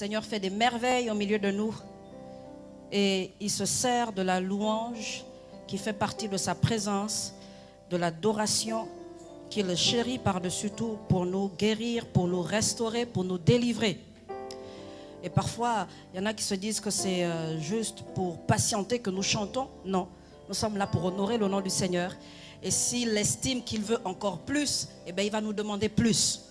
Seigneur fait des merveilles au milieu de nous. Et il se sert de la louange qui fait partie de sa présence, de l'adoration qu'il chérit par-dessus tout pour nous guérir, pour nous restaurer, pour nous délivrer. Et parfois, il y en a qui se disent que c'est juste pour patienter que nous chantons. Non, nous sommes là pour honorer le nom du Seigneur. Et s'il estime qu'il veut encore plus, eh bien, il va nous demander plus.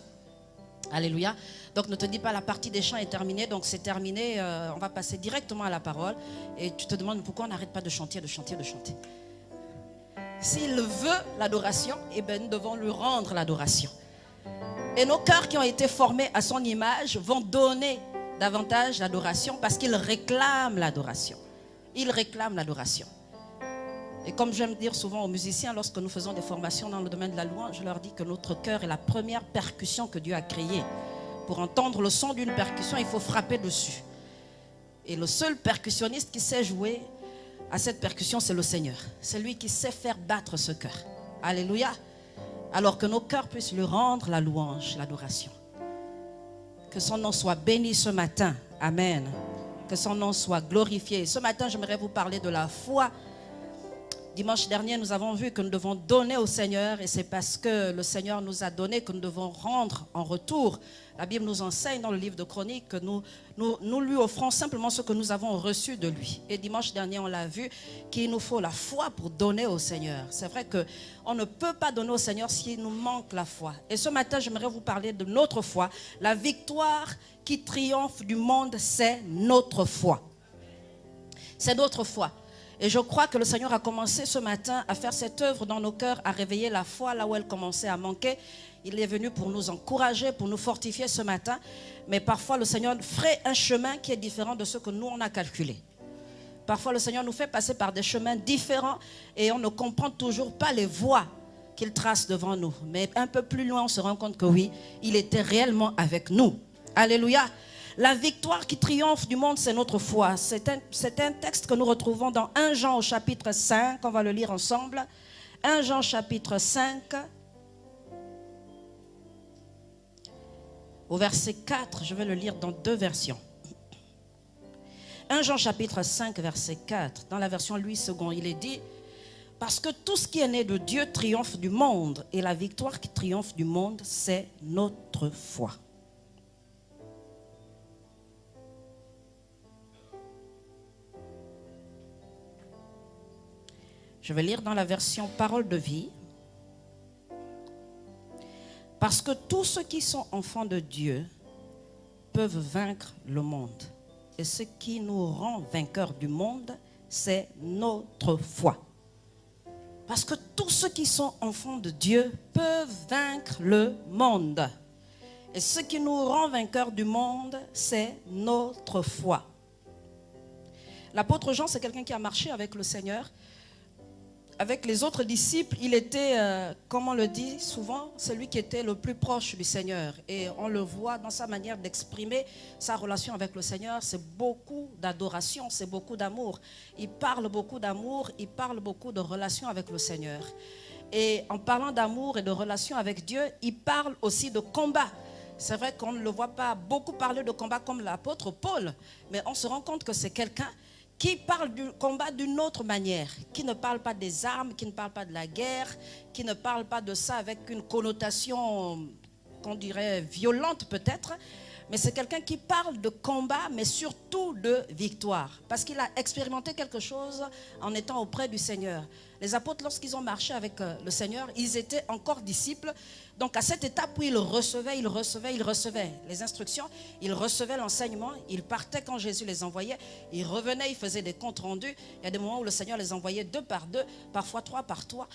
Alléluia. Donc ne te dis pas la partie des chants est terminée, donc c'est terminé, on va passer directement à la parole. Et tu te demandes pourquoi on n'arrête pas de chanter, de chanter, de chanter. S'il veut l'adoration, eh bien, nous devons lui rendre l'adoration. Et nos cœurs qui ont été formés à son image vont donner davantage l'adoration parce qu'ils réclament l'adoration. Ils réclament l'adoration. Et comme j'aime dire souvent aux musiciens, lorsque nous faisons des formations dans le domaine de la louange, je leur dis que notre cœur est la première percussion que Dieu a créée. Pour entendre le son d'une percussion, il faut frapper dessus. Et le seul percussionniste qui sait jouer à cette percussion, c'est le Seigneur. C'est lui qui sait faire battre ce cœur. Alléluia. Alors que nos cœurs puissent lui rendre la louange, l'adoration. Que son nom soit béni ce matin. Amen. Que son nom soit glorifié. Ce matin, j'aimerais vous parler de la foi. Dimanche dernier, nous avons vu que nous devons donner au Seigneur et c'est parce que le Seigneur nous a donné que nous devons rendre en retour. La Bible nous enseigne dans le livre de Chroniques que nous lui offrons simplement ce que nous avons reçu de lui. Et dimanche dernier, on l'a vu qu'il nous faut la foi pour donner au Seigneur. C'est vrai qu'on ne peut pas donner au Seigneur s'il nous manque la foi. Et ce matin, j'aimerais vous parler de notre foi. La victoire qui triomphe du monde, c'est notre foi. C'est notre foi. Et je crois que le Seigneur a commencé ce matin à faire cette œuvre dans nos cœurs, à réveiller la foi là où elle commençait à manquer. Il est venu pour nous encourager, pour nous fortifier ce matin. Mais parfois, le Seigneur ferait un chemin qui est différent de ce que nous, on a calculé. Parfois, le Seigneur nous fait passer par des chemins différents et on ne comprend toujours pas les voies qu'il trace devant nous. Mais un peu plus loin, on se rend compte que oui, il était réellement avec nous. Alléluia. La victoire qui triomphe du monde, c'est notre foi. C'est un texte que nous retrouvons dans 1 Jean au chapitre 5. On va le lire ensemble. 1 Jean chapitre 5. Au verset 4, je vais le lire dans deux versions. 1 Jean chapitre 5, verset 4. Dans la version Louis II, il est dit « Parce que tout ce qui est né de Dieu triomphe du monde. Et la victoire qui triomphe du monde, c'est notre foi. » Je vais lire dans la version Parole de vie. Parce que tous ceux qui sont enfants de Dieu peuvent vaincre le monde. Et ce qui nous rend vainqueurs du monde, c'est notre foi. Parce que tous ceux qui sont enfants de Dieu peuvent vaincre le monde. Et ce qui nous rend vainqueurs du monde, c'est notre foi. L'apôtre Jean, c'est quelqu'un qui a marché avec le Seigneur. Avec les autres disciples, il était, comme on le dit souvent, celui qui était le plus proche du Seigneur. Et on le voit dans sa manière d'exprimer sa relation avec le Seigneur. C'est beaucoup d'adoration, c'est beaucoup d'amour. Il parle beaucoup d'amour, il parle beaucoup de relation avec le Seigneur. Et en parlant d'amour et de relation avec Dieu, il parle aussi de combat. C'est vrai qu'on ne le voit pas beaucoup parler de combat comme l'apôtre Paul, mais on se rend compte que c'est quelqu'un qui parle du combat d'une autre manière, qui ne parle pas des armes, qui ne parle pas de la guerre, qui ne parle pas de ça avec une connotation, qu'on dirait, violente peut-être, mais c'est quelqu'un qui parle de combat, mais surtout de victoire, parce qu'il a expérimenté quelque chose en étant auprès du Seigneur. Les apôtres, lorsqu'ils ont marché avec le Seigneur, ils étaient encore disciples. Donc à cette étape où ils recevaient les instructions, ils recevaient l'enseignement, ils partaient quand Jésus les envoyait, ils revenaient, ils faisaient des comptes rendus. Il y a des moments où le Seigneur les envoyait 2 par 2, parfois 3 par 3,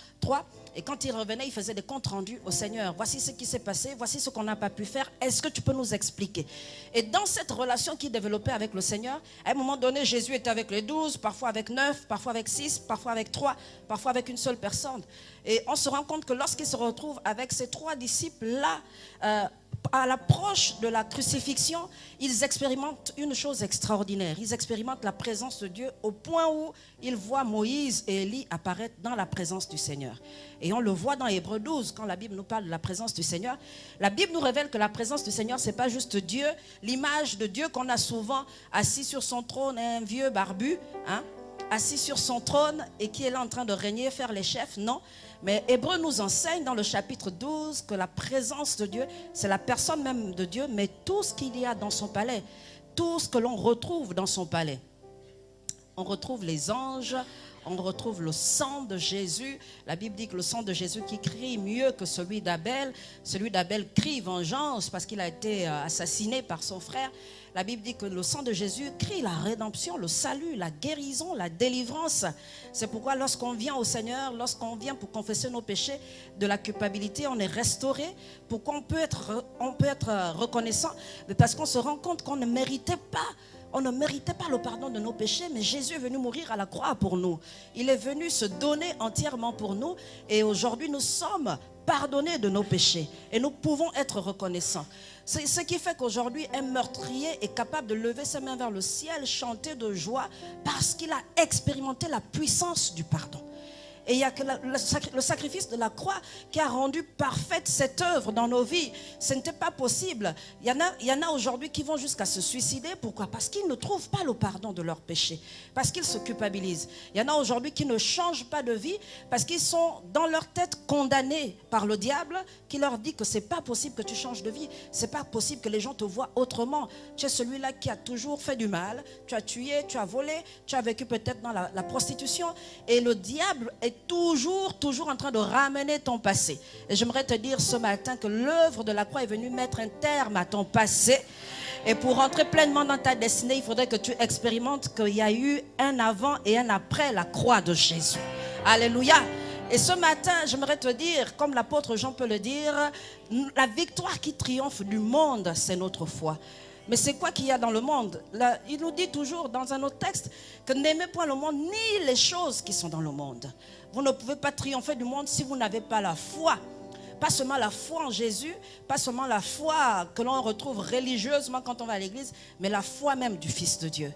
et quand ils revenaient, ils faisaient des comptes rendus au Seigneur. Voici ce qui s'est passé, voici ce qu'on n'a pas pu faire, est-ce que tu peux nous expliquer? Et dans cette relation qu'ils développaient avec le Seigneur, à un moment donné, Jésus était avec les 12, parfois avec 9, parfois avec 6, parfois avec 3, parfois avec une seule personne. Et on se rend compte que lorsqu'il se retrouve avec ces 3 disciples-là, à l'approche de la crucifixion, ils expérimentent une chose extraordinaire. Ils expérimentent la présence de Dieu au point où ils voient Moïse et Élie apparaître dans la présence du Seigneur. Et on le voit dans Hébreux 12, quand la Bible nous parle de la présence du Seigneur. La Bible nous révèle que la présence du Seigneur, ce n'est pas juste Dieu, l'image de Dieu qu'on a souvent assis sur son trône, un vieux barbu, hein, assis sur son trône et qui est là en train de régner, faire les chefs. Non. Mais Hébreu nous enseigne dans le chapitre 12 que la présence de Dieu, c'est la personne même de Dieu, mais tout ce qu'il y a dans son palais, tout ce que l'on retrouve dans son palais. On retrouve les anges, on retrouve le sang de Jésus. La Bible dit que le sang de Jésus qui crie mieux que celui d'Abel. Celui d'Abel crie vengeance parce qu'il a été assassiné par son frère. La Bible dit que le sang de Jésus crie la rédemption, le salut, la guérison, la délivrance. C'est pourquoi lorsqu'on vient au Seigneur, lorsqu'on vient pour confesser nos péchés de la culpabilité, on est restauré. Pourquoi on peut être reconnaissant? Parce qu'on se rend compte qu'on ne méritait pas. On ne méritait pas le pardon de nos péchés, mais Jésus est venu mourir à la croix pour nous. Il est venu se donner entièrement pour nous et aujourd'hui nous sommes pardonnés de nos péchés et nous pouvons être reconnaissants. C'est ce qui fait qu'aujourd'hui un meurtrier est capable de lever ses mains vers le ciel, chanter de joie parce qu'il a expérimenté la puissance du pardon. Et il y a que le sacrifice de la croix qui a rendu parfaite cette œuvre dans nos vies. Ce n'était pas possible. Il y en a aujourd'hui qui vont jusqu'à se suicider. Pourquoi? Parce qu'ils ne trouvent pas le pardon de leurs péchés. Parce qu'ils se culpabilisent. Il y en a aujourd'hui qui ne changent pas de vie parce qu'ils sont dans leur tête condamnés par le diable qui leur dit que ce n'est pas possible que tu changes de vie. Ce n'est pas possible que les gens te voient autrement. Tu es celui-là qui a toujours fait du mal. Tu as tué, tu as volé, tu as vécu peut-être dans la prostitution. Et le diable est toujours en train de ramener ton passé. Et j'aimerais te dire ce matin que l'œuvre de la croix est venue mettre un terme à ton passé. Et pour rentrer pleinement dans ta destinée, il faudrait que tu expérimentes qu'il y a eu un avant et un après la croix de Jésus. Alléluia. Et ce matin, j'aimerais te dire, comme l'apôtre Jean peut le dire, la victoire qui triomphe du monde, c'est notre foi. Mais c'est quoi qu'il y a dans le monde? Là, il nous dit toujours dans un autre texte que n'aimez point le monde ni les choses qui sont dans le monde. Vous ne pouvez pas triompher du monde si vous n'avez pas la foi. Pas seulement la foi en Jésus, pas seulement la foi que l'on retrouve religieusement quand on va à l'église, mais la foi même du Fils de Dieu.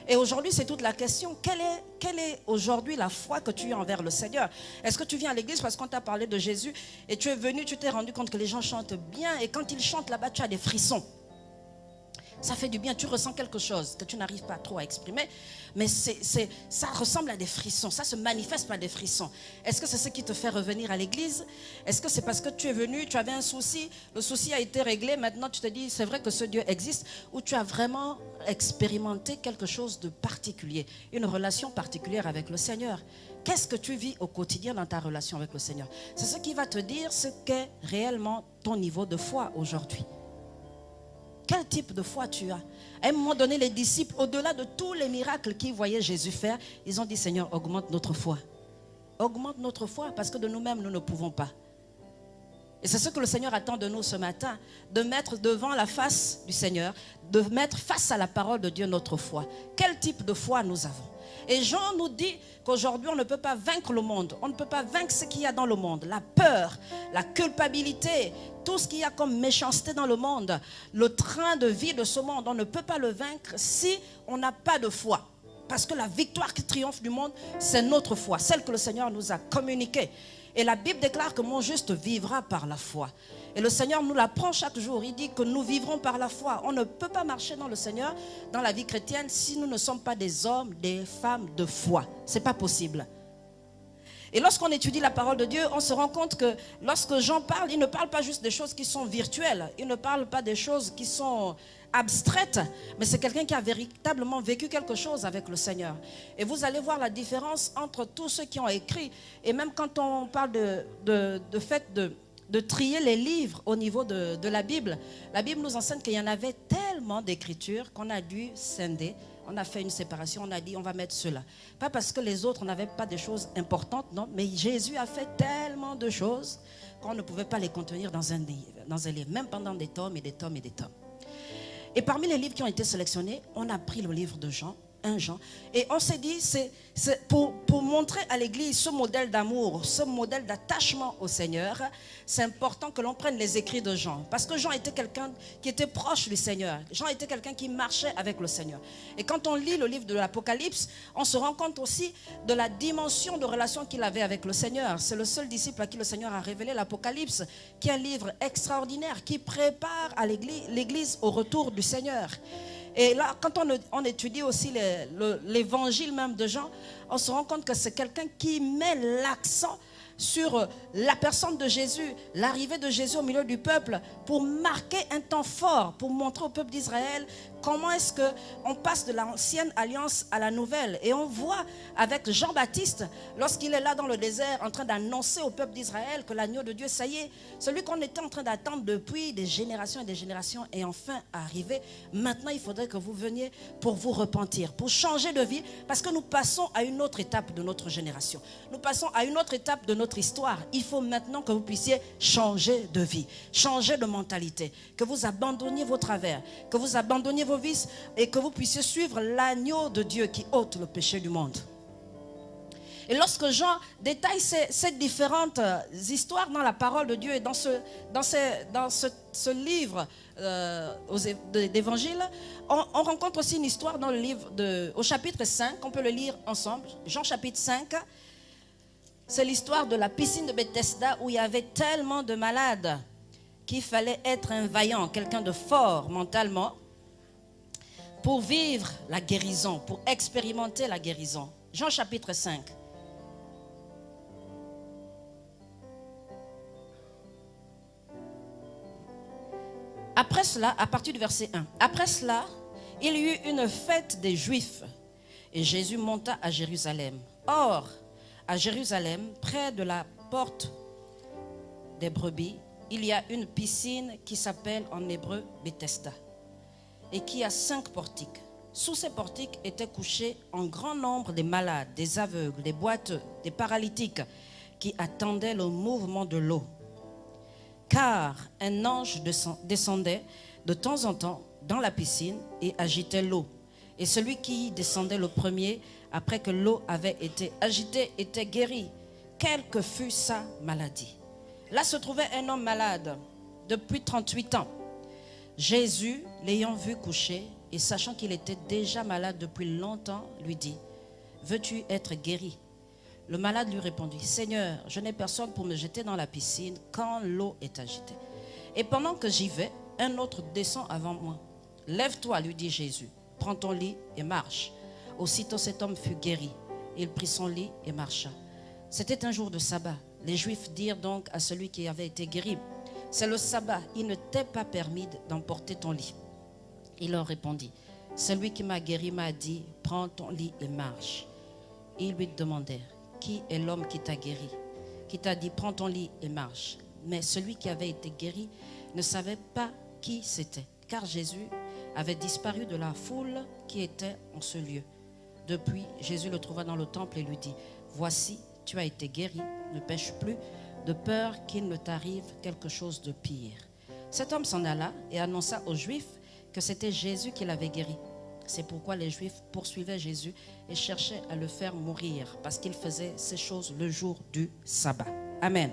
Et aujourd'hui, c'est toute la question. Quelle est aujourd'hui la foi que tu as envers le Seigneur? Est-ce que tu viens à l'église parce qu'on t'a parlé de Jésus et tu es venu, tu t'es rendu compte que les gens chantent bien et quand ils chantent là-bas, tu as des frissons? Ça fait du bien, tu ressens quelque chose que tu n'arrives pas trop à exprimer, mais ça ressemble à des frissons, ça se manifeste par des frissons. Est-ce que c'est ce qui te fait revenir à l'église? Est-ce que c'est parce que tu es venu, tu avais un souci, le souci a été réglé, maintenant tu te dis c'est vrai que ce Dieu existe, ou tu as vraiment expérimenté quelque chose de particulier, une relation particulière avec le Seigneur? Qu'est-ce que tu vis au quotidien dans ta relation avec le Seigneur? C'est ce qui va te dire ce qu'est réellement ton niveau de foi aujourd'hui. Quel type de foi tu as? À un moment donné, les disciples, au-delà de tous les miracles qu'ils voyaient Jésus faire, ils ont dit, Seigneur, augmente notre foi. Augmente notre foi, parce que de nous-mêmes, nous ne pouvons pas. Et c'est ce que le Seigneur attend de nous ce matin, de mettre devant la face du Seigneur, de mettre face à la parole de Dieu notre foi. Quel type de foi nous avons? Et Jean nous dit qu'aujourd'hui, on ne peut pas vaincre le monde. On ne peut pas vaincre ce qu'il y a dans le monde. La peur, la culpabilité, tout ce qu'il y a comme méchanceté dans le monde, le train de vie de ce monde, on ne peut pas le vaincre si on n'a pas de foi. Parce que la victoire qui triomphe du monde, c'est notre foi, celle que le Seigneur nous a communiquée. Et la Bible déclare que mon juste vivra par la foi. Et le Seigneur nous l'apprend chaque jour. Il dit que nous vivrons par la foi. On ne peut pas marcher dans le Seigneur, dans la vie chrétienne, si nous ne sommes pas des hommes, des femmes de foi. Ce n'est pas possible. Et lorsqu'on étudie la parole de Dieu, on se rend compte que lorsque Jean parle, il ne parle pas juste des choses qui sont virtuelles. Il ne parle pas des choses qui sont abstraites. Mais c'est quelqu'un qui a véritablement vécu quelque chose avec le Seigneur. Et vous allez voir la différence entre tous ceux qui ont écrit. Et même quand on parle de fait de trier les livres au niveau de la Bible nous enseigne qu'il y en avait tellement d'écritures qu'on a dû scinder. On a fait une séparation, on a dit on va mettre cela. Pas parce que les autres n'avaient pas des choses importantes, non, mais Jésus a fait tellement de choses qu'on ne pouvait pas les contenir dans un livre, même pendant des tomes et des tomes et des tomes. Et parmi les livres qui ont été sélectionnés, on a pris le livre de Jean, 1 Jean. Et on s'est dit, c'est pour montrer à l'Église ce modèle d'amour, ce modèle d'attachement au Seigneur, c'est important que l'on prenne les écrits de Jean. Parce que Jean était quelqu'un qui était proche du Seigneur. Jean était quelqu'un qui marchait avec le Seigneur. Et quand on lit le livre de l'Apocalypse, on se rend compte aussi de la dimension de relation qu'il avait avec le Seigneur. C'est le seul disciple à qui le Seigneur a révélé l'Apocalypse, qui est un livre extraordinaire, qui prépare à l'Église au retour du Seigneur. Et là, quand on étudie aussi l'évangile même de Jean, on se rend compte que c'est quelqu'un qui met l'accent sur la personne de Jésus, l'arrivée de Jésus au milieu du peuple, pour marquer un temps fort, pour montrer au peuple d'Israël comment est-ce qu'on passe de l'ancienne alliance à la nouvelle. Et on voit avec Jean-Baptiste, lorsqu'il est là dans le désert, en train d'annoncer au peuple d'Israël que l'agneau de Dieu, ça y est, celui qu'on était en train d'attendre depuis des générations et des générations est enfin arrivé. Maintenant, il faudrait que vous veniez pour vous repentir, pour changer de vie, parce que nous passons à une autre étape de notre génération. Nous passons à une autre étape de notre histoire. Il faut maintenant que vous puissiez changer de vie, changer de mentalité, que vous abandonniez vos travers, que vous abandonniez vos vices et que vous puissiez suivre l'agneau de Dieu qui ôte le péché du monde. Et lorsque Jean détaille ces différentes histoires dans la parole de Dieu et dans ce livre d'évangile, on rencontre aussi une histoire dans le livre au chapitre 5, on peut le lire ensemble, Jean chapitre 5. C'est l'histoire de la piscine de Bethesda où il y avait tellement de malades qu'il fallait être un vaillant, quelqu'un de fort mentalement pour vivre la guérison, pour expérimenter la guérison. Jean chapitre 5. Après cela, à partir du verset 1, après cela, il y eut une fête des Juifs et Jésus monta à Jérusalem. Or, à Jérusalem, près de la porte des brebis, il y a une piscine qui s'appelle en hébreu Bethesda et qui a 5 portiques. Sous ces portiques étaient couchés en grand nombre des malades, des aveugles, des boiteux, des paralytiques qui attendaient le mouvement de l'eau. Car un ange descendait de temps en temps dans la piscine et agitait l'eau. Et celui qui descendait le premier, après que l'eau avait été agitée, était guéri, quelle que fût sa maladie. Là se trouvait un homme malade depuis 38 ans. Jésus, l'ayant vu coucher et sachant qu'il était déjà malade depuis longtemps, lui dit, « Veux-tu être guéri ?» Le malade lui répondit, « Seigneur, je n'ai personne pour me jeter dans la piscine quand l'eau est agitée. Et pendant que j'y vais, un autre descend avant moi. Lève-toi, lui dit Jésus, prends ton lit et marche. » Aussitôt cet homme fut guéri. Il prit son lit et marcha. C'était un jour de sabbat. Les Juifs dirent donc à celui qui avait été guéri, « C'est le sabbat, il ne t'est pas permis d'emporter ton lit. » Il leur répondit, « Celui qui m'a guéri m'a dit, prends ton lit et marche. » Ils lui demandèrent, « Qui est l'homme qui t'a guéri, qui t'a dit, prends ton lit et marche ?» Mais celui qui avait été guéri ne savait pas qui c'était, car Jésus avait disparu de la foule qui était en ce lieu. Depuis, Jésus le trouva dans le temple et lui dit, « Voici, tu as été guéri, ne pêche plus, de peur qu'il ne t'arrive quelque chose de pire. » Cet homme s'en alla et annonça aux Juifs que c'était Jésus qui l'avait guéri. C'est pourquoi les Juifs poursuivaient Jésus et cherchaient à le faire mourir, parce qu'il faisait ces choses le jour du sabbat. Amen.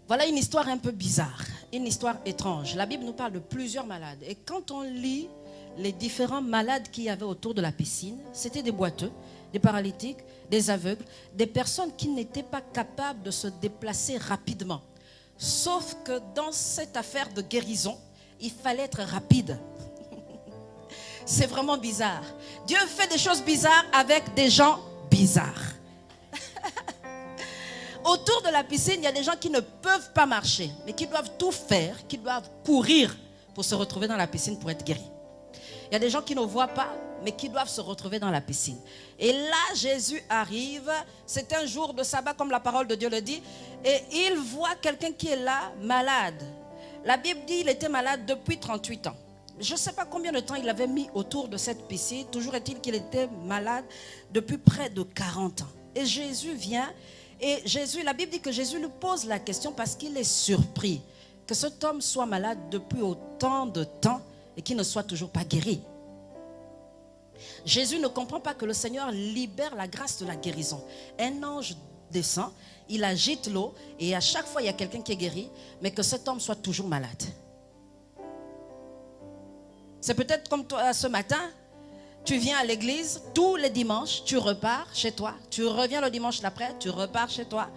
Voilà une histoire un peu bizarre, une histoire étrange. La Bible nous parle de plusieurs malades. Et quand on lit les différents malades qu'il y avait autour de la piscine, c'était des boiteux, des paralytiques, des aveugles, des personnes qui n'étaient pas capables de se déplacer rapidement. Sauf que dans cette affaire de guérison, il fallait être rapide. C'est vraiment bizarre. Dieu fait des choses bizarres avec des gens bizarres. Autour de la piscine, il y a des gens qui ne peuvent pas marcher, mais qui doivent tout faire, qui doivent courir pour se retrouver dans la piscine pour être guéris. Il y a des gens qui ne voient pas, mais qui doivent se retrouver dans la piscine. Et là, Jésus arrive, c'est un jour de sabbat, comme la parole de Dieu le dit, et il voit quelqu'un qui est là, malade. La Bible dit qu'il était malade depuis 38 ans. Je ne sais pas combien de temps il avait mis autour de cette piscine. Toujours est-il qu'il était malade depuis près de 40 ans. Et Jésus vient, et Jésus, la Bible dit que Jésus lui pose la question parce qu'il est surpris que cet homme soit malade depuis autant de temps et qu'il ne soit toujours pas guéri. Jésus ne comprend pas que le Seigneur libère la grâce de la guérison. Un ange descend, il agite l'eau et à chaque fois il y a quelqu'un qui est guéri, mais que cet homme soit toujours malade. C'est peut-être comme toi ce matin, tu viens à l'église tous les dimanches, tu repars chez toi, tu reviens le dimanche d'après, tu repars chez toi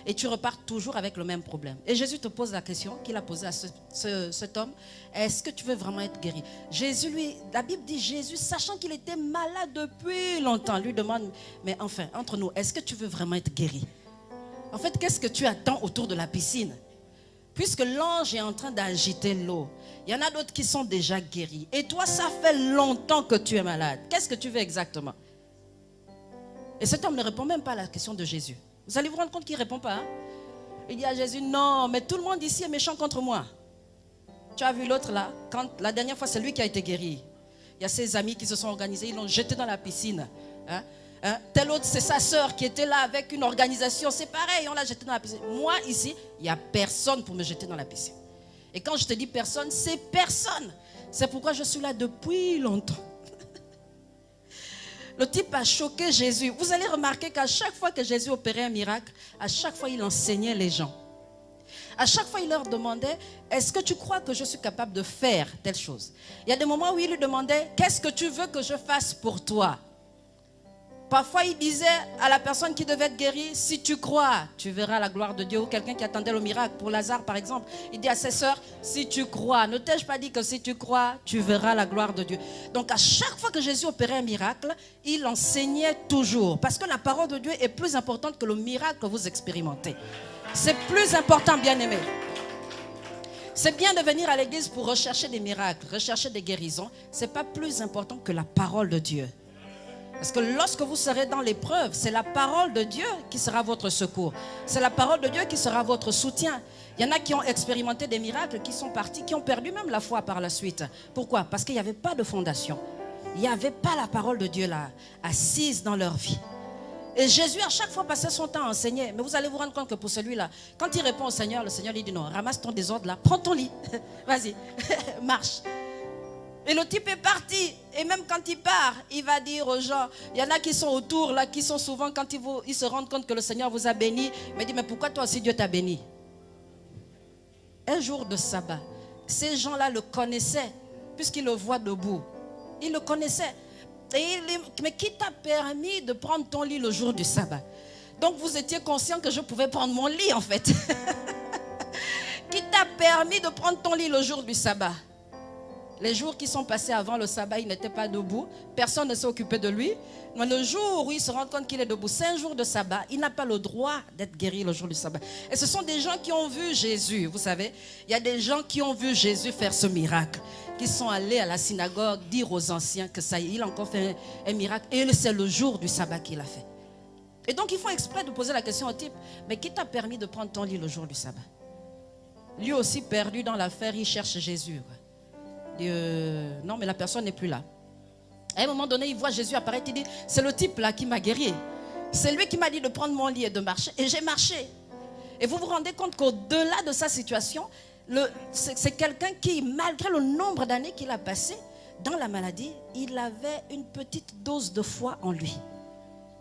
et tu repars toujours avec le même problème. Et Jésus te pose la question qu'il a posée à cet homme, est-ce que tu veux vraiment être guéri? Jésus, la Bible dit, Jésus, sachant qu'il était malade depuis longtemps, lui demande, mais enfin, entre nous, est-ce que tu veux vraiment être guéri? En fait, qu'est-ce que tu attends autour de la piscine? Puisque l'ange est en train d'agiter l'eau, il y en a d'autres qui sont déjà guéris. Et toi, ça fait longtemps que tu es malade. Qu'est-ce que tu veux exactement? Et cet homme ne répond même pas à la question de Jésus. Vous allez vous rendre compte qu'il ne répond pas. Hein? Il dit à Jésus, non, mais tout le monde ici est méchant contre moi. Tu as vu l'autre là, la dernière fois, c'est lui qui a été guéri. Il y a ses amis qui se sont organisés, ils l'ont jeté dans la piscine. Hein? Tel autre, c'est sa soeur qui était là avec une organisation. C'est pareil, on l'a jeté dans la piscine. Moi, ici, il n'y a personne pour me jeter dans la piscine. Et quand je te dis personne, c'est personne. C'est pourquoi je suis là depuis longtemps. Le type a choqué Jésus. Vous allez remarquer qu'à chaque fois que Jésus opérait un miracle, à chaque fois, il enseignait les gens. À chaque fois, il leur demandait, est-ce que tu crois que je suis capable de faire telle chose? Il y a des moments où il lui demandait, qu'est-ce que tu veux que je fasse pour toi? Parfois, il disait à la personne qui devait être guérie, si tu crois, tu verras la gloire de Dieu. Ou quelqu'un qui attendait le miracle, pour Lazare par exemple, il dit à ses sœurs, si tu crois, ne t'ai-je pas dit que si tu crois, tu verras la gloire de Dieu. Donc à chaque fois que Jésus opérait un miracle, il enseignait toujours. Parce que la parole de Dieu est plus importante que le miracle que vous expérimentez. C'est plus important, bien-aimé. C'est bien de venir à l'église pour rechercher des miracles, rechercher des guérisons. Ce n'est pas plus important que la parole de Dieu. Parce que lorsque vous serez dans l'épreuve, c'est la parole de Dieu qui sera votre secours. C'est la parole de Dieu qui sera votre soutien. Il y en a qui ont expérimenté des miracles, qui sont partis, qui ont perdu même la foi par la suite. Pourquoi? Parce qu'il n'y avait pas de fondation. Il n'y avait pas la parole de Dieu là, assise dans leur vie. Et Jésus, à chaque fois, passait son temps à enseigner. Mais vous allez vous rendre compte que pour celui-là, quand il répond au Seigneur, le Seigneur lui dit non, ramasse ton désordre là, prends ton lit, vas-y, marche. Et le type est parti. Et même quand il part, il va dire aux gens, il y en a qui sont autour, là, qui sont souvent, quand ils se rendent compte que le Seigneur vous a béni, mais dit, mais pourquoi toi aussi Dieu t'a béni? Un jour de sabbat, ces gens-là le connaissaient, puisqu'ils le voient debout. Ils le connaissaient. Mais qui t'a permis de prendre ton lit le jour du sabbat? Donc vous étiez conscient que je pouvais prendre mon lit en fait. Qui t'a permis de prendre ton lit le jour du sabbat? Les jours qui sont passés avant le sabbat, il n'était pas debout. Personne ne s'est occupé de lui. Mais le jour où il se rend compte qu'il est debout, c'est un jour de sabbat. Il n'a pas le droit d'être guéri le jour du sabbat. Et ce sont des gens qui ont vu Jésus. Vous savez, il y a des gens qui ont vu Jésus faire ce miracle. Qui sont allés à la synagogue dire aux anciens que ça y est, il a encore fait un miracle. Et c'est le jour du sabbat qu'il a fait. Et donc ils font exprès de poser la question au type, mais qui t'a permis de prendre ton lit le jour du sabbat? Lui aussi perdu dans l'affaire, il cherche Jésus. Non, mais la personne n'est plus là. À un moment donné, il voit Jésus apparaître, il dit, c'est le type là qui m'a guéri. C'est lui qui m'a dit de prendre mon lit et de marcher. Et j'ai marché. Et vous vous rendez compte qu'au-delà de sa situation, c'est quelqu'un qui, malgré le nombre d'années qu'il a passé dans la maladie, il avait une petite dose de foi en lui.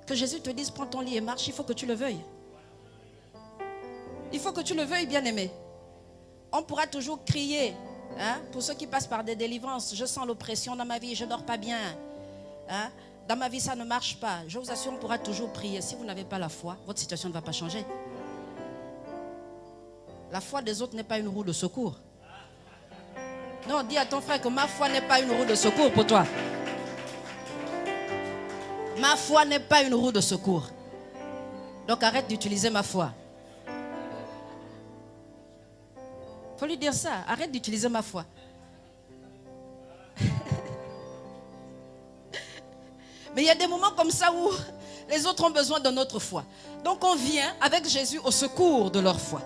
Que Jésus te dise, prends ton lit et marche, il faut que tu le veuilles. Il faut que tu le veuilles, bien-aimé. On pourra toujours crier. Hein? Pour ceux qui passent par des délivrances, je sens l'oppression dans ma vie, je ne dors pas bien. Hein? Dans ma vie, ça ne marche pas. Je vous assure, on pourra toujours prier. Si vous n'avez pas la foi, votre situation ne va pas changer. La foi des autres n'est pas une roue de secours. Non, dis à ton frère que ma foi n'est pas une roue de secours pour toi. Ma foi n'est pas une roue de secours. Donc arrête d'utiliser ma foi. Il faut lui dire ça. Arrête d'utiliser ma foi. Mais il y a des moments comme ça où les autres ont besoin de notre foi. Donc on vient avec Jésus au secours de leur foi.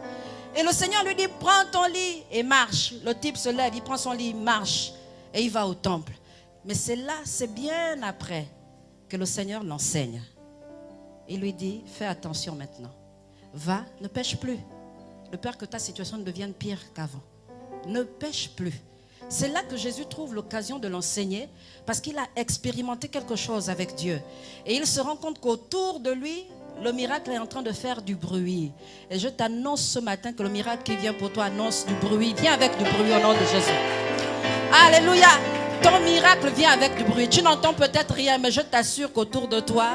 Et le Seigneur lui dit, prends ton lit et marche. Le type se lève, il prend son lit, marche. Et il va au temple. Mais c'est bien après que le Seigneur l'enseigne. Il lui dit, fais attention maintenant. Va, ne pêche plus. De peur que ta situation ne devienne pire qu'avant. Ne pêche plus. C'est là que Jésus trouve l'occasion de l'enseigner parce qu'il a expérimenté quelque chose avec Dieu. Et il se rend compte qu'autour de lui, le miracle est en train de faire du bruit. Et je t'annonce ce matin que le miracle qui vient pour toi annonce du bruit. Viens avec du bruit au nom de Jésus. Alléluia. Ton miracle vient avec du bruit. Tu n'entends peut-être rien, mais je t'assure qu'autour de toi,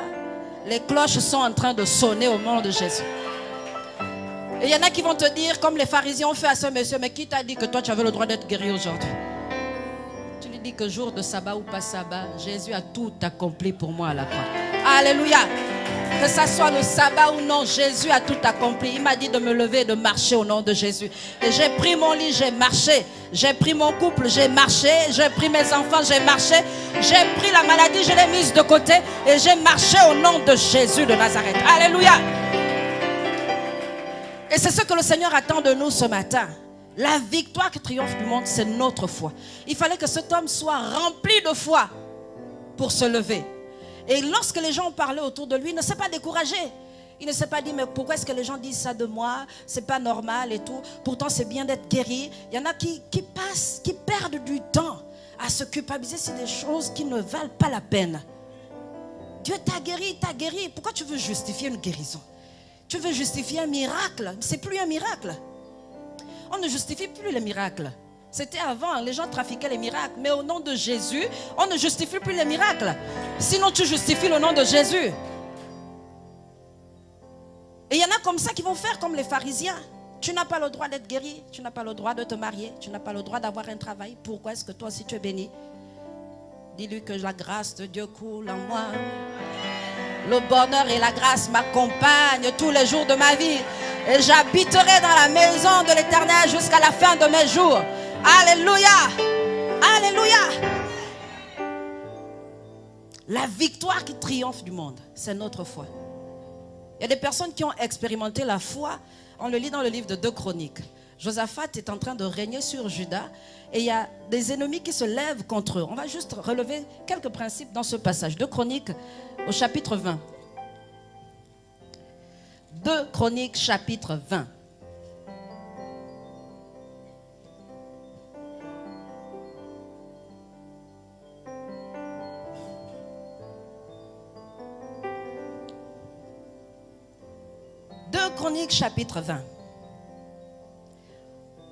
les cloches sont en train de sonner au nom de Jésus. Et il y en a qui vont te dire, comme les pharisiens ont fait à ce monsieur, mais qui t'a dit que toi tu avais le droit d'être guéri aujourd'hui? Tu lui dis que jour de sabbat ou pas sabbat, Jésus a tout accompli pour moi à la croix. Alléluia. Que ça soit le sabbat ou non, Jésus a tout accompli. Il m'a dit de me lever et de marcher au nom de Jésus. Et j'ai pris mon lit, j'ai marché. J'ai pris mon couple, j'ai marché. J'ai pris mes enfants, j'ai marché. J'ai pris la maladie, je l'ai mise de côté. Et j'ai marché au nom de Jésus de Nazareth. Alléluia. Et c'est ce que le Seigneur attend de nous ce matin. La victoire qui triomphe du monde, c'est notre foi. Il fallait que cet homme soit rempli de foi pour se lever. Et lorsque les gens parlaient autour de lui, il ne s'est pas découragé. Il ne s'est pas dit, mais pourquoi est-ce que les gens disent ça de moi? C'est pas normal et tout. Pourtant, c'est bien d'être guéri. Il y en a qui passent, qui perdent du temps à se culpabiliser sur des choses qui ne valent pas la peine. Dieu t'a guéri, il t'a guéri. Pourquoi tu veux justifier une guérison? Tu veux justifier un miracle? C'est plus un miracle. On ne justifie plus les miracles. C'était avant, les gens trafiquaient les miracles. Mais au nom de Jésus, on ne justifie plus les miracles. Sinon, tu justifies le nom de Jésus. Et il y en a comme ça qui vont faire comme les pharisiens. Tu n'as pas le droit d'être guéri. Tu n'as pas le droit de te marier. Tu n'as pas le droit d'avoir un travail. Pourquoi est-ce que toi aussi tu es béni? Dis-lui que la grâce de Dieu coule en moi. Le bonheur et la grâce m'accompagnent tous les jours de ma vie. Et j'habiterai dans la maison de l'Éternel jusqu'à la fin de mes jours. Alléluia. Alléluia. La victoire qui triomphe du monde, c'est notre foi. Il y a des personnes qui ont expérimenté la foi. On le lit dans le livre de 2 Chroniques. Josaphat est en train de régner sur Juda et il y a des ennemis qui se lèvent contre eux. On va juste relever quelques principes dans ce passage. 2 Chroniques au chapitre 20. 2 Chroniques chapitre 20. Chroniques chapitre 20.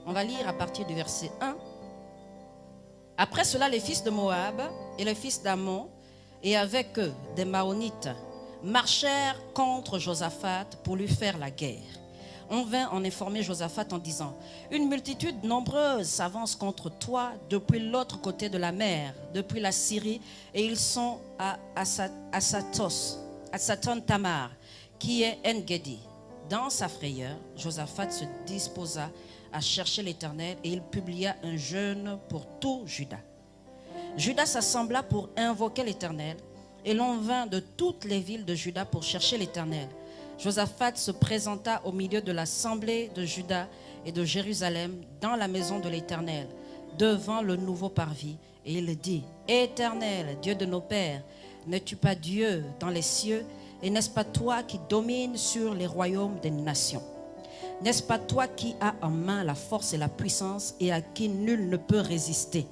On va lire à partir du verset 1. Après cela, les fils de Moab et les fils d'Ammon, et avec eux des Maonites, marchèrent contre Josaphat pour lui faire la guerre. On vint en informer Josaphat en disant: une multitude nombreuse s'avance contre toi depuis l'autre côté de la mer, depuis la Syrie, et ils sont à Saton Tamar, qui est En-Gedi. Dans sa frayeur, Josaphat se disposa à chercher l'Éternel et il publia un jeûne pour tout Juda. Juda s'assembla pour invoquer l'Éternel et l'on vint de toutes les villes de Juda pour chercher l'Éternel. Josaphat se présenta au milieu de l'assemblée de Juda et de Jérusalem dans la maison de l'Éternel, devant le nouveau parvis, et il dit: Éternel, Dieu de nos pères, n'es-tu pas Dieu dans les cieux? Et n'est-ce pas toi qui domines sur les royaumes des nations? N'est-ce pas toi qui as en main la force et la puissance et à qui nul ne peut résister?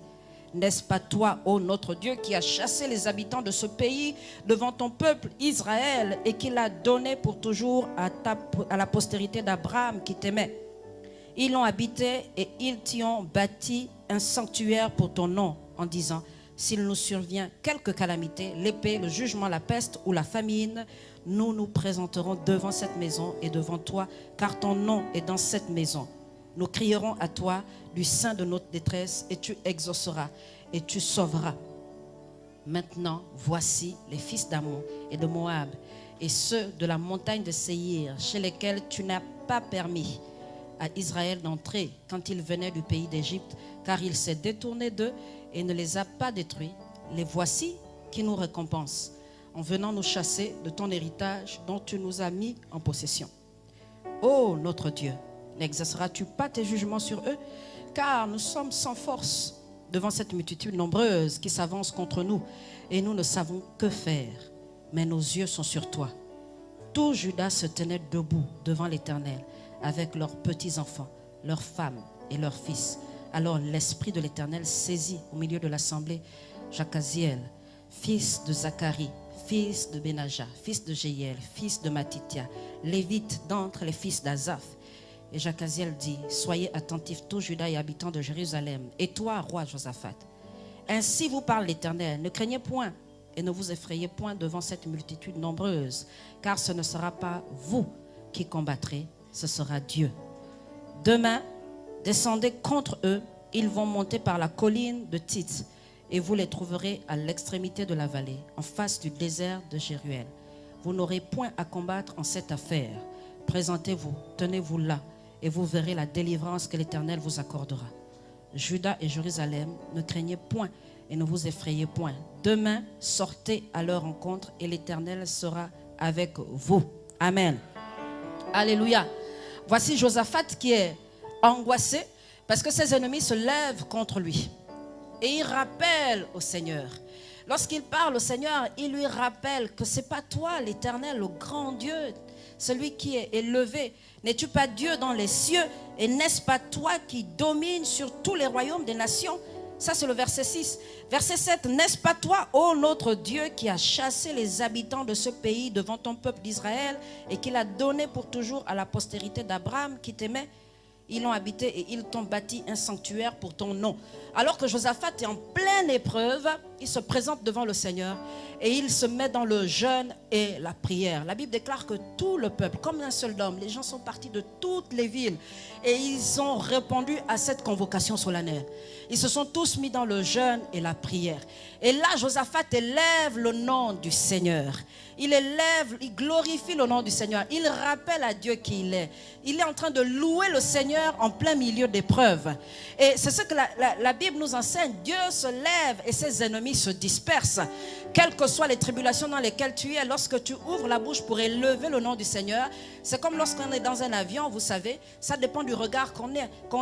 N'est-ce pas toi, ô notre Dieu, qui as chassé les habitants de ce pays devant ton peuple Israël et qui l'a donné pour toujours à la postérité d'Abraham qui t'aimait? Ils l'ont habité et ils t'y ont bâti un sanctuaire pour ton nom en disant: s'il nous survient quelque calamité, l'épée, le jugement, la peste ou la famine, nous nous présenterons devant cette maison et devant toi, car ton nom est dans cette maison. Nous crierons à toi du sein de notre détresse et tu exauceras et tu sauveras. Maintenant, voici les fils d'Ammon et de Moab et ceux de la montagne de Séhir, chez lesquels tu n'as pas permis à Israël d'entrer quand il venait du pays d'Égypte, car il s'est détourné d'eux et ne les a pas détruits. Les voici qui nous récompensent en venant nous chasser de ton héritage dont tu nous as mis en possession. Ô notre Dieu, n'exerceras-tu pas tes jugements sur eux? Car nous sommes sans force devant cette multitude nombreuse qui s'avance contre nous et nous ne savons que faire, mais nos yeux sont sur toi. Tout Juda se tenait debout devant l'Éternel avec leurs petits-enfants, leurs femmes et leurs fils, Alors l'Esprit de l'Éternel saisit au milieu de l'assemblée Jacaziel, fils de Zacharie, fils de Benaja, fils de Jéiel, fils de Matitia, lévite d'entre les fils d'Azaph. Et Jacaziel dit, soyez attentifs, tous Juda et habitants de Jérusalem, et toi, roi Josaphat. Ainsi vous parle l'Éternel, ne craignez point et ne vous effrayez point devant cette multitude nombreuse, car ce ne sera pas vous qui combattrez, ce sera Dieu. Demain, descendez contre eux, ils vont monter par la colline de Tite, et vous les trouverez à l'extrémité de la vallée, en face du désert de Jéruel. Vous n'aurez point à combattre en cette affaire. Présentez-vous, tenez-vous là, et vous verrez la délivrance que l'Éternel vous accordera. Juda et Jérusalem, ne craignez point et ne vous effrayez point. Demain, sortez à leur rencontre et l'Éternel sera avec vous. Amen. Alléluia. Voici Josaphat qui est angoissé parce que ses ennemis se lèvent contre lui. Et il rappelle au Seigneur. Lorsqu'il parle au Seigneur, il lui rappelle que ce n'est pas toi, l'Éternel, le grand Dieu, celui qui est élevé. N'es-tu pas Dieu dans les cieux? Et n'est-ce pas toi qui domines sur tous les royaumes des nations? Ça, c'est le verset 6. Verset 7. N'est-ce pas toi, ô notre Dieu, qui a chassé les habitants de ce pays devant ton peuple d'Israël et qui l'a donné pour toujours à la postérité d'Abraham qui t'aimait? Ils l'ont habité et ils t'ont bâti un sanctuaire pour ton nom. Alors que Josaphat est en pleine épreuve, il se présente devant le Seigneur et il se met dans le jeûne et la prière. La Bible déclare que tout le peuple, comme un seul homme, les gens sont partis de toutes les villes et ils ont répondu à cette convocation solennelle. Ils se sont tous mis dans le jeûne et la prière. Et là, Josaphat élève le nom du Seigneur. Il élève, il glorifie le nom du Seigneur. Il rappelle à Dieu qui il est. Il est en train de louer le Seigneur en plein milieu d'épreuves. Et c'est ce que la Bible nous enseigne. Dieu se lève et ses ennemis se dispersent. Quelles que soient les tribulations dans lesquelles tu es, lorsque tu ouvres la bouche pour élever le nom du Seigneur, c'est comme lorsqu'on est dans un avion, vous savez, ça dépend du regard qu'on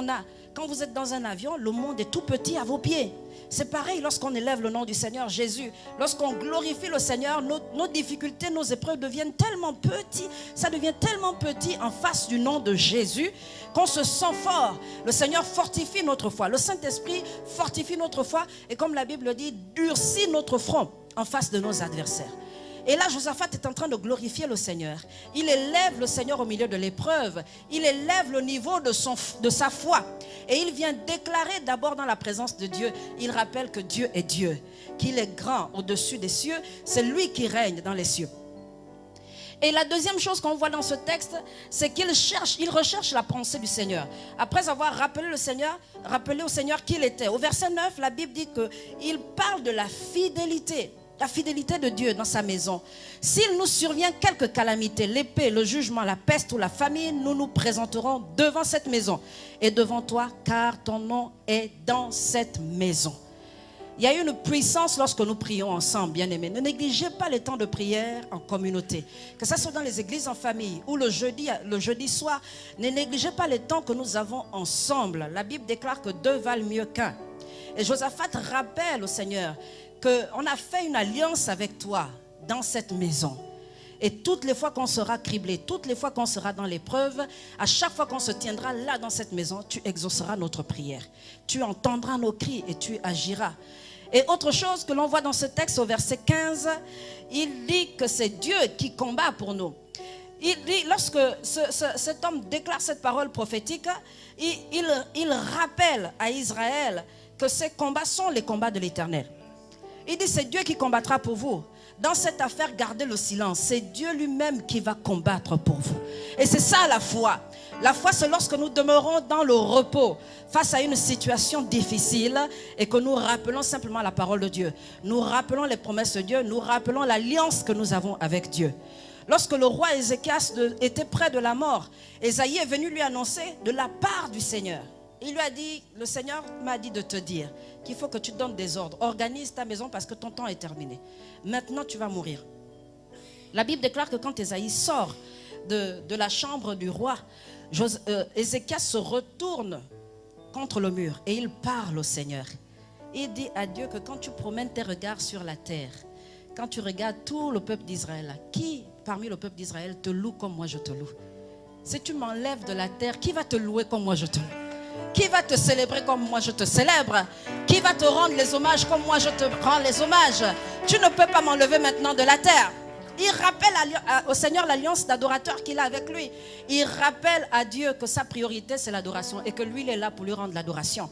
a. Quand vous êtes dans un avion, le monde est tout petit à vos pieds. C'est pareil lorsqu'on élève le nom du Seigneur Jésus. Lorsqu'on glorifie le Seigneur, nos difficultés, nos épreuves deviennent tellement petits. Ça devient tellement petit en face du nom de Jésus qu'on se sent fort. Le Seigneur fortifie notre foi. Le Saint-Esprit fortifie notre foi. Et comme la Bible dit, durcit notre front en face de nos adversaires. Et là, Josaphat est en train de glorifier le Seigneur. Il élève le Seigneur au milieu de l'épreuve. Il élève le niveau de sa foi. Et il vient déclarer d'abord dans la présence de Dieu. Il rappelle que Dieu est Dieu, qu'il est grand au-dessus des cieux. C'est lui qui règne dans les cieux. Et la deuxième chose qu'on voit dans ce texte, c'est qu'il recherche la pensée du Seigneur. Après avoir rappelé au Seigneur qui il était. Au verset 9, la Bible dit qu'il parle de la fidélité de Dieu dans sa maison. S'il nous survient quelque calamité, l'épée, le jugement, la peste ou la famine, nous nous présenterons devant cette maison et devant toi, car ton nom est dans cette maison. Il y a une puissance lorsque nous prions ensemble, bien-aimés. Ne négligez pas les temps de prière en communauté. Que ce soit dans les églises en famille ou le jeudi soir, ne négligez pas les temps que nous avons ensemble. La Bible déclare que deux valent mieux qu'un. Et Josaphat rappelle au Seigneur qu'on a fait une alliance avec toi dans cette maison. Et toutes les fois qu'on sera criblé, toutes les fois qu'on sera dans l'épreuve, à chaque fois qu'on se tiendra là dans cette maison, tu exauceras notre prière. Tu entendras nos cris et tu agiras. Et autre chose que l'on voit dans ce texte au verset 15, il dit que c'est Dieu qui combat pour nous. Il dit, lorsque cet homme déclare cette parole prophétique, il rappelle à Israël que ces combats sont les combats de l'Éternel. Il dit, c'est Dieu qui combattra pour vous. Dans cette affaire, gardez le silence. C'est Dieu lui-même qui va combattre pour vous. Et c'est ça la foi. La foi, c'est lorsque nous demeurons dans le repos face à une situation difficile et que nous rappelons simplement la parole de Dieu. Nous rappelons les promesses de Dieu. Nous rappelons l'alliance que nous avons avec Dieu. Lorsque le roi Ézéchias était près de la mort, Ésaïe est venu lui annoncer de la part du Seigneur. Il lui a dit, le Seigneur m'a dit de te dire qu'il faut que tu donnes des ordres. Organise ta maison parce que ton temps est terminé. Maintenant, tu vas mourir. La Bible déclare que quand Ésaïe sort de la chambre du roi, Ézéchias se retourne contre le mur et il parle au Seigneur. Il dit à Dieu que quand tu promènes tes regards sur la terre, quand tu regardes tout le peuple d'Israël, qui parmi le peuple d'Israël te loue comme moi je te loue? Si tu m'enlèves de la terre, qui va te louer comme moi je te loue? Qui va te célébrer comme moi je te célèbre? Qui va te rendre les hommages comme moi je te rends les hommages? Tu ne peux pas m'enlever maintenant de la terre. Il rappelle au Seigneur l'alliance d'adorateur qu'il a avec lui. Il rappelle à Dieu que sa priorité c'est l'adoration et que lui il est là pour lui rendre l'adoration.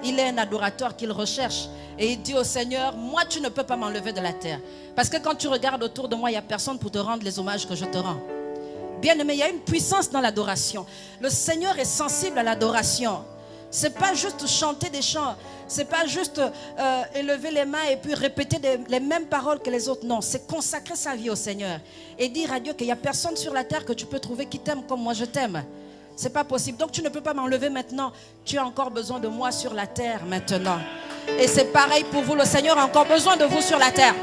Il est un adorateur qu'il recherche. Et il dit au Seigneur, moi tu ne peux pas m'enlever de la terre. Parce que quand tu regardes autour de moi, il n'y a personne pour te rendre les hommages que je te rends. Bien-aimé, il y a une puissance dans l'adoration. Le Seigneur est sensible à l'adoration. Ce n'est pas juste chanter des chants. Ce n'est pas juste élever les mains et puis répéter les mêmes paroles que les autres. Non, c'est consacrer sa vie au Seigneur. Et dire à Dieu qu'il n'y a personne sur la terre que tu peux trouver qui t'aime comme moi je t'aime. Ce n'est pas possible. Donc tu ne peux pas m'enlever maintenant. Tu as encore besoin de moi sur la terre maintenant. Et c'est pareil pour vous. Le Seigneur a encore besoin de vous sur la terre.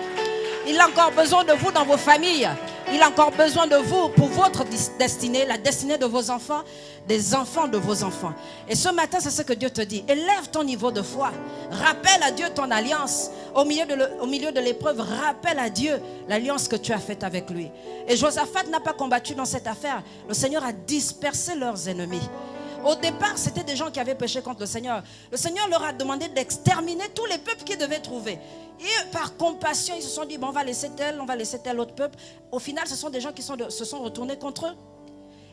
Il a encore besoin de vous dans vos familles. Il a encore besoin de vous pour votre destinée, la destinée de vos enfants, des enfants de vos enfants. Et ce matin, c'est ce que Dieu te dit. Élève ton niveau de foi. Rappelle à Dieu ton alliance. Au milieu de l'épreuve, rappelle à Dieu l'alliance que tu as faite avec lui. Et Josaphat n'a pas combattu dans cette affaire. Le Seigneur a dispersé leurs ennemis. Au départ, c'était des gens qui avaient péché contre le Seigneur. Le Seigneur leur a demandé d'exterminer tous les peuples qu'ils devaient trouver. Et par compassion, ils se sont dit, bon, on va laisser tel autre peuple. Au final, ce sont des gens qui se sont retournés contre eux.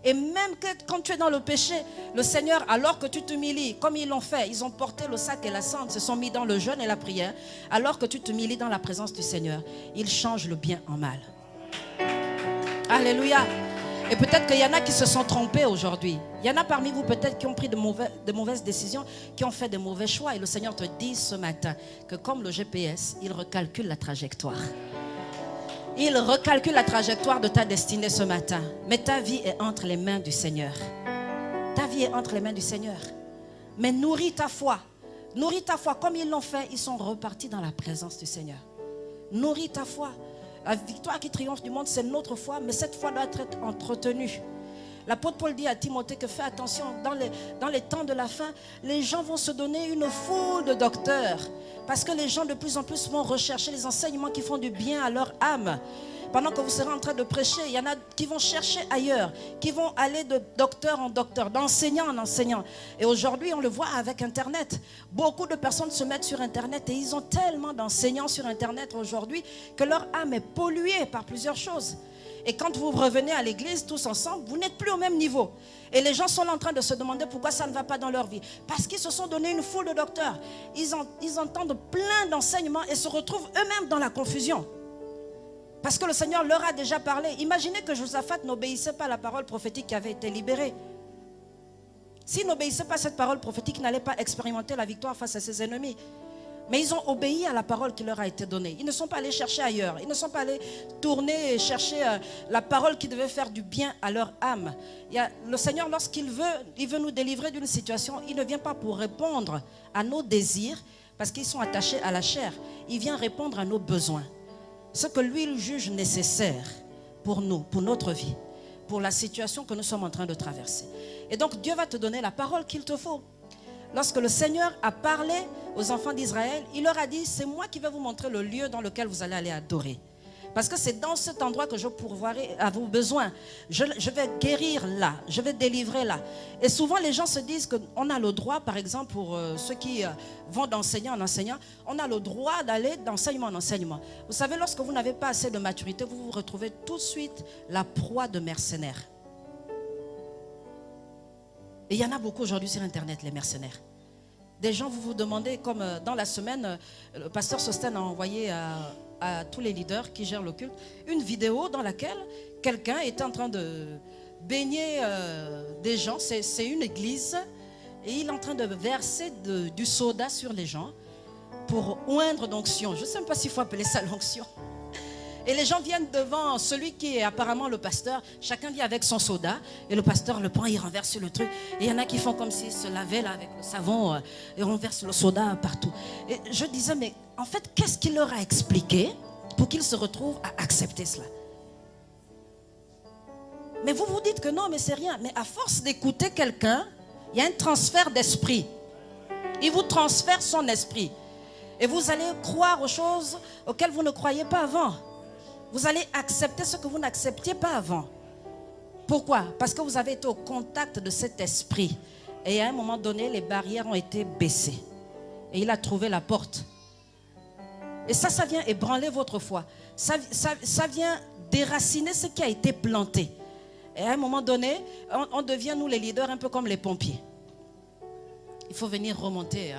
Et même quand tu es dans le péché, le Seigneur, alors que tu t'humilies, comme ils l'ont fait, ils ont porté le sac et la cendre, se sont mis dans le jeûne et la prière. Alors que tu t'humilies dans la présence du Seigneur, il change le bien en mal. Alléluia. Et peut-être qu'il y en a qui se sont trompés aujourd'hui. Il y en a parmi vous peut-être qui ont pris de mauvaises décisions, qui ont fait de mauvais choix. Et le Seigneur te dit ce matin que comme le GPS, il recalcule la trajectoire. Il recalcule la trajectoire de ta destinée ce matin. Mais ta vie est entre les mains du Seigneur. Ta vie est entre les mains du Seigneur. Mais nourris ta foi. Nourris ta foi. Comme ils l'ont fait, ils sont repartis dans la présence du Seigneur. Nourris ta foi. La victoire qui triomphe du monde, c'est notre foi, mais cette foi doit être entretenue. L'apôtre Paul dit à Timothée que fais attention, dans les temps de la fin, les gens vont se donner une foule de docteurs. Parce que les gens de plus en plus vont rechercher les enseignements qui font du bien à leur âme. Pendant que vous serez en train de prêcher, il y en a qui vont chercher ailleurs, qui vont aller de docteur en docteur, d'enseignant en enseignant. Et aujourd'hui, on le voit avec Internet. Beaucoup de personnes se mettent sur Internet et ils ont tellement d'enseignants sur Internet aujourd'hui que leur âme est polluée par plusieurs choses. Et quand vous revenez à l'église tous ensemble, vous n'êtes plus au même niveau. Et les gens sont en train de se demander pourquoi ça ne va pas dans leur vie. Parce qu'ils se sont donné une foule de docteurs. Ils entendent plein d'enseignements et se retrouvent eux-mêmes dans la confusion. Parce que le Seigneur leur a déjà parlé. Imaginez que Josaphat n'obéissait pas à la parole prophétique qui avait été libérée. S'il n'obéissait pas à cette parole prophétique, il n'allait pas expérimenter la victoire face à ses ennemis. Mais ils ont obéi à la parole qui leur a été donnée. Ils ne sont pas allés chercher ailleurs. Ils ne sont pas allés tourner et chercher la parole qui devait faire du bien à leur âme. Le Seigneur, lorsqu'il veut nous délivrer d'une situation, il ne vient pas pour répondre à nos désirs, parce qu'ils sont attachés à la chair. Il vient répondre à nos besoins. Ce que lui il juge nécessaire pour nous, pour notre vie, pour la situation que nous sommes en train de traverser. Et donc Dieu va te donner la parole qu'il te faut. Lorsque le Seigneur a parlé aux enfants d'Israël, il leur a dit, c'est moi qui vais vous montrer le lieu dans lequel vous allez aller adorer. Parce que c'est dans cet endroit que je pourvoirai à vos besoins. Je vais guérir là, je vais délivrer là. Et souvent les gens se disent qu'on a le droit, par exemple pour ceux qui vont d'enseignant en enseignant, on a le droit d'aller d'enseignement en enseignement. Vous savez, lorsque vous n'avez pas assez de maturité, vous vous retrouvez tout de suite la proie de mercenaires. Et il y en a beaucoup aujourd'hui sur Internet, les mercenaires. Des gens, vous vous demandez, comme dans la semaine, le pasteur Sosten a envoyé à tous les leaders qui gèrent le culte une vidéo dans laquelle quelqu'un était en train de baigner des gens. C'est une église et il est en train de verser du soda sur les gens pour oindre d'onction. Je ne sais même pas s'il faut appeler ça l'onction. Et les gens viennent devant celui qui est apparemment le pasteur. Chacun vient avec son soda. Et le pasteur le prend, il renverse le truc. Et il y en a qui font comme s'ils se lavaient là avec le savon. Et renversent le soda partout. Et je disais, mais en fait, qu'est-ce qu'il leur a expliqué pour qu'ils se retrouvent à accepter cela? Mais vous vous dites que non, mais c'est rien. Mais à force d'écouter quelqu'un, il y a un transfert d'esprit. Il vous transfère son esprit. Et vous allez croire aux choses auxquelles vous ne croyez pas avant. Vous allez accepter ce que vous n'acceptiez pas avant. Pourquoi? Parce que vous avez été au contact de cet esprit. Et à un moment donné, les barrières ont été baissées. Et il a trouvé la porte. Et ça vient ébranler votre foi. Ça vient déraciner ce qui a été planté. Et à un moment donné, on devient, nous les leaders, un peu comme les pompiers. Il faut venir remonter,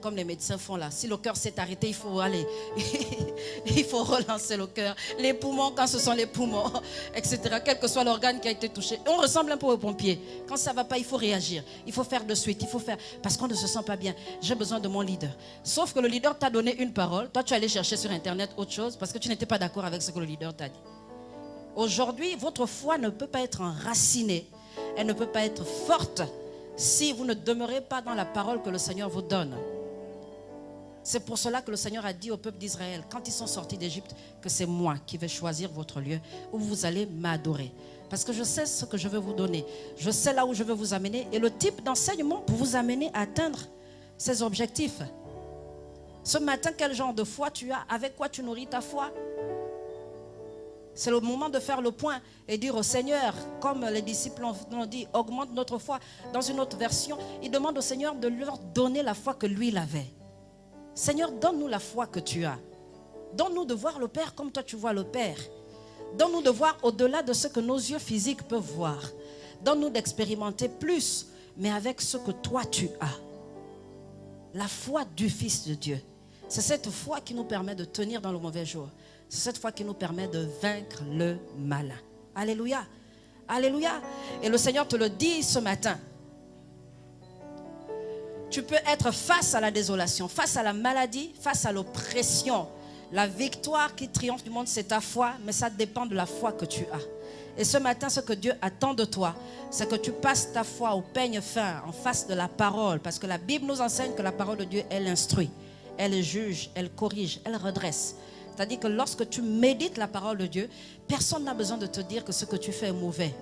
comme les médecins font là. Si le cœur s'est arrêté, il faut aller. Il faut relancer le cœur. Les poumons, quand ce sont les poumons, etc. Quel que soit l'organe qui a été touché. On ressemble un peu aux pompiers. Quand ça ne va pas, il faut réagir. Il faut faire de suite. Il faut faire. Parce qu'on ne se sent pas bien. J'ai besoin de mon leader. Sauf que le leader t'a donné une parole. Toi, tu es allé chercher sur Internet autre chose parce que tu n'étais pas d'accord avec ce que le leader t'a dit. Aujourd'hui, votre foi ne peut pas être enracinée. Elle ne peut pas être forte si vous ne demeurez pas dans la parole que le Seigneur vous donne. C'est pour cela que le Seigneur a dit au peuple d'Israël, quand ils sont sortis d'Égypte, que c'est moi qui vais choisir votre lieu où vous allez m'adorer. Parce que je sais ce que je veux vous donner. Je sais là où je veux vous amener et le type d'enseignement pour vous amener à atteindre ces objectifs. Ce matin, quel genre de foi tu as? Avec quoi tu nourris ta foi? C'est le moment de faire le point et dire au Seigneur, comme les disciples l'ont dit, augmente notre foi. Dans une autre version, il demande au Seigneur de leur donner la foi que lui il avait. Seigneur, donne-nous la foi que tu as. Donne-nous de voir le Père comme toi tu vois le Père. Donne-nous de voir au-delà de ce que nos yeux physiques peuvent voir. Donne-nous d'expérimenter plus, mais avec ce que toi tu as. La foi du Fils de Dieu. C'est cette foi qui nous permet de tenir dans le mauvais jour. C'est cette foi qui nous permet de vaincre le malin. Alléluia. Alléluia. Et le Seigneur te le dit ce matin. Tu peux être face à la désolation, face à la maladie, face à l'oppression. La victoire qui triomphe du monde, c'est ta foi, mais ça dépend de la foi que tu as. Et ce matin, ce que Dieu attend de toi, c'est que tu passes ta foi au peigne fin, en face de la parole. Parce que la Bible nous enseigne que la parole de Dieu, elle instruit, elle juge, elle corrige, elle redresse. C'est-à-dire que lorsque tu médites la parole de Dieu, personne n'a besoin de te dire que ce que tu fais est mauvais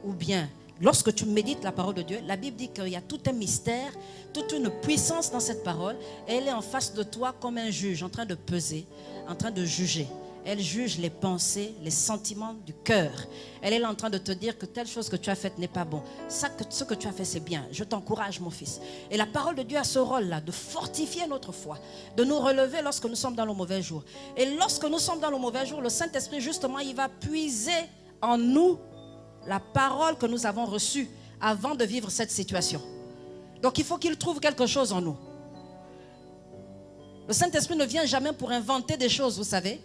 ou bien. Lorsque tu médites la parole de Dieu, la Bible dit qu'il y a tout un mystère, toute une puissance dans cette parole. Et elle est en face de toi comme un juge, en train de peser, en train de juger. Elle juge les pensées, les sentiments du cœur. Elle est là en train de te dire que telle chose que tu as faite n'est pas bon. Ce que tu as fait, c'est bien. Je t'encourage, mon fils. Et la parole de Dieu a ce rôle-là, de fortifier notre foi, de nous relever lorsque nous sommes dans le mauvais jour. Et lorsque nous sommes dans le mauvais jour, le Saint-Esprit, justement, il va puiser en nous la parole que nous avons reçue avant de vivre cette situation. Donc, il faut qu'il trouve quelque chose en nous. Le Saint-Esprit ne vient jamais pour inventer des choses, vous savez.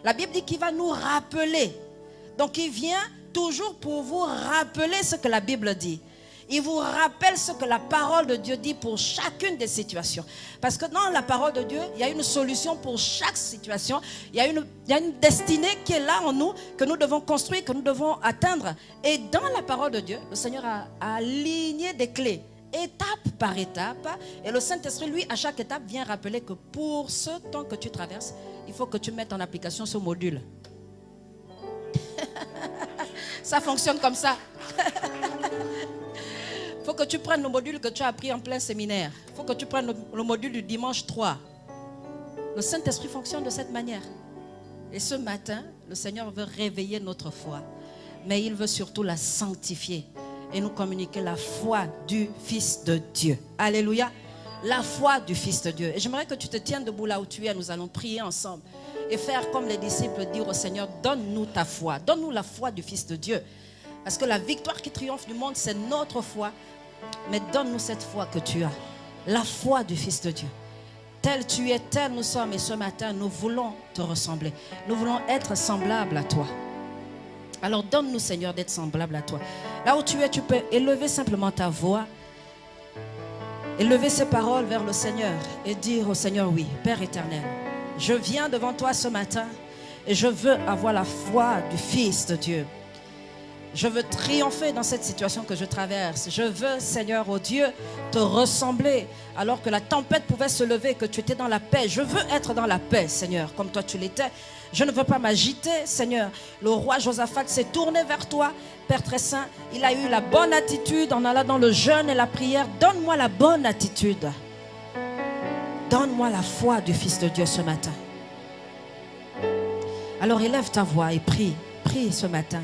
La Bible dit qu'il va nous rappeler. Donc il vient toujours pour vous rappeler ce que la Bible dit. Il vous rappelle ce que la parole de Dieu dit pour chacune des situations. Parce que dans la parole de Dieu, il y a une solution pour chaque situation. Il y a une destinée qui est là en nous, que nous devons construire, que nous devons atteindre. Et dans la parole de Dieu, le Seigneur a aligné des clés, étape par étape. Et le Saint-Esprit, lui, à chaque étape, vient rappeler que pour ce temps que tu traverses, il faut que tu mettes en application ce module. Ça fonctionne comme ça. Il faut que tu prennes le module que tu as appris en plein séminaire. Il faut que tu prennes le module du dimanche 3. Le Saint-Esprit fonctionne de cette manière. Et ce matin, le Seigneur veut réveiller notre foi. Mais il veut surtout la sanctifier et nous communiquer la foi du Fils de Dieu. Alléluia. La foi du Fils de Dieu. Et j'aimerais que tu te tiennes debout là où tu es. Nous allons prier ensemble et faire comme les disciples, dire au Seigneur, donne-nous ta foi. Donne-nous la foi du Fils de Dieu. Parce que la victoire qui triomphe du monde, c'est notre foi. Mais donne-nous cette foi que tu as. La foi du Fils de Dieu. Tel tu es, tel nous sommes. Et ce matin, nous voulons te ressembler. Nous voulons être semblables à toi. Alors donne-nous, Seigneur, d'être semblables à toi. Là où tu es, tu peux élever simplement ta voix. Élever ces paroles vers le Seigneur et dire au Seigneur, oui, Père éternel, je viens devant toi ce matin et je veux avoir la foi du Fils de Dieu. Je veux triompher dans cette situation que je traverse. Je veux, Seigneur, oh Dieu, te ressembler alors que la tempête pouvait se lever, que tu étais dans la paix. Je veux être dans la paix, Seigneur, comme toi tu l'étais. Je ne veux pas m'agiter, Seigneur. Le roi Josaphat s'est tourné vers toi, Père très saint. Il a eu la bonne attitude en allant dans le jeûne et la prière. Donne-moi la bonne attitude. Donne-moi la foi du Fils de Dieu ce matin. Alors élève ta voix et prie. Prie ce matin.